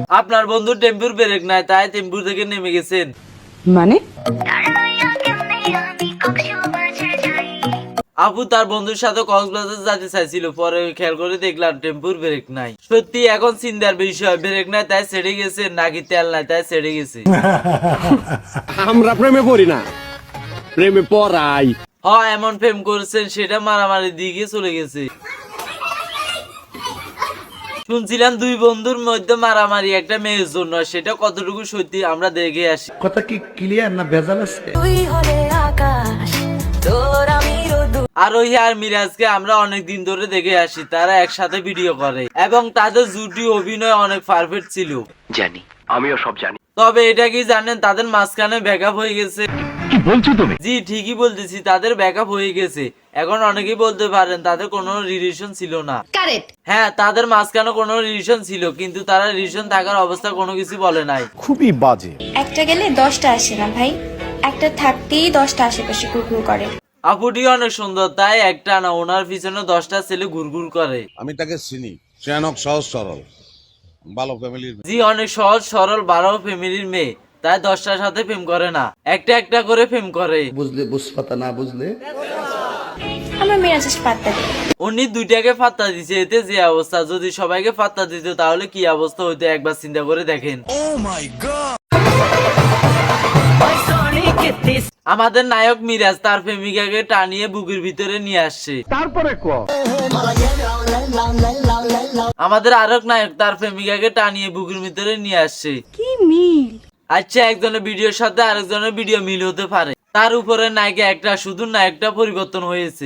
আপনার বন্ধু টেম্পুর ব্রেক নাই, তাই টেম্পু থেকে নেমে গেছেন। মানে আপু তার বন্ধুর সাথে কক্সবাজার যেতে চাইছিল, পরে খেয়াল করে দেখলাম টেম্পুর ব্রেক নাই। সত্যি এখন চিন্তার বিষয়, ব্রেক নাই তাই ছেড়ে গেছে নাকি তেল নাই তাই ছেড়ে গেছে। আমরা প্রেমে পড়ি না, প্রেমে পড়াই। এমন প্রেম করছেন সেটা মারামারি দিকে চলে গেছে। শুনছিলাম দুই বন্ধুর মধ্যে মারামারি একটা মেয়ের জন্য, সেটা কতটুকু সত্যি আমরা দেখে আসি। কথা কি ক্লিয়ার না ভেজাল আছে? আরোহী আর মিরাজকে আমরা অনেক দিন ধরে দেখে আসি, তারা একসাথে ভিডিও করে এবং তাদের জুটি অভিনয় অনেক পারফেক্ট ছিল। জানি, আমিও সব জানি। তবে এটা কি জানেন তাদের মাঝখানে ব্যাকআপ হয়ে গেছে? কি বলছো তুমি? জি ঠিকই বলতেছি, তাদের ব্যাকআপ হয়ে গেছে। এখন অনেকেই বলতে পারেন তাদের কোনো রিলেশন ছিল না। কারেক্ট। হ্যাঁ, তাদের মাঝখানে কোনো রিলেশন ছিল, কিন্তু তারা রিলেশন থাকার অবস্থা কোনো কিছু বলে নাই। খুবই বাজে। একটা গেলে 10টা আসে না ভাই, একটা থাকতেই 10টা আশেপাশে কুকুর করে। আপুটি অনেক সুন্দর, তাই একটা না ওনার পিছনে 10টা ছেলে ঘুরঘুর করে। আমি তাকে চিনি, সে অনেক সহজ সরল ভালো ফ্যামিলির। জি অনেক সহজ সরল ভালো ফ্যামিলির মেয়ে, তাই 10টার সাথে প্রেম করে না, একটা একটা করে প্রেম করে। বুঝলে বুঝপাতা, না বুঝলে আমরা মিরাজের পাত্তা দিই। উনি দুইটাকে পাত্তা দিছে, এতে যে অবস্থা, যদি সবাইকে পাত্তা দিত তাহলে কি অবস্থা হইতো একবার চিন্তা করে দেখেন। আমাদের নায়ক মিরাজ তার প্রেমিকাকে টানিয়ে বুকের ভিতরে নিয়ে আসছে। তারপরে আমাদের আরেক নায়ক তার প্রেমিকাকে টানিয়ে বুকের ভিতরে নিয়ে আসছে। কি মিল! আচ্ছা, একজনের ভিডিওর সাথে আরেকজনের ভিডিও মিল হতে পারে, তার উপরে নায়িকা একটা, শুধু নায়কটা পরিবর্তন হয়েছে।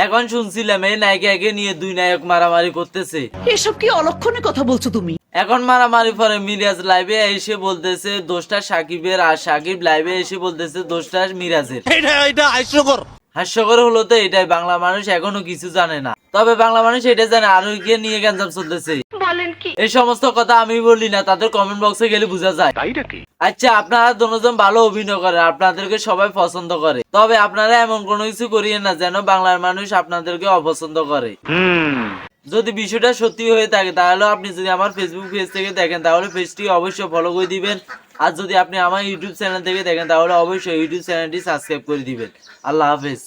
এখন শুনছিলাম এই নায়িকাকে নিয়ে দুই নায়ক মারামারি করতেছে। এসব কি অলক্ষণে কথা বলছো তুমি? এখন মারামারি পরে মিরাজ লাইভে এসে বলতেছে দোষটা সাকিবের, আর সাকিব লাইভে এসে বলতেছে দোষটা মিরাজের। হাস্যকর হলো তো এটাই, বাংলা মানুষ এখনো কিছু জানে না। তবে বাংলা মানুষ এটা জানে আরোহীকে নিয়ে গ্যাঞ্জাম চলতেছে। বলেন কি? এই সমস্ত কথা আমি বলি না, তাদের কমেন্ট বক্সে গেলে বোঝা যায়। তাই নাকি? আচ্ছা, আপনারা দুজন ভালো অভিনয় করেন, আপনাদেরকে সবাই পছন্দ করে, তবে আপনারা এমন কোনো কিছু করিয়েন না যেন বাংলার মানুষ আপনাদেরকে অপছন্দ করে। যদি বিষয়টা সত্যি হয়ে থাকে তাহলে আপনি যদি আমার ফেসবুক পেজ থেকে দেখেন তাহলে পেজটি অবশ্যই ফলো করে দিবেন, আর যদি আপনি আমার ইউটিউব চ্যানেল থেকে দেখেন তাহলে অবশ্যই ইউটিউব চ্যানেলটি সাবস্ক্রাইব করে দিবেন। আল্লাহ হাফেজ।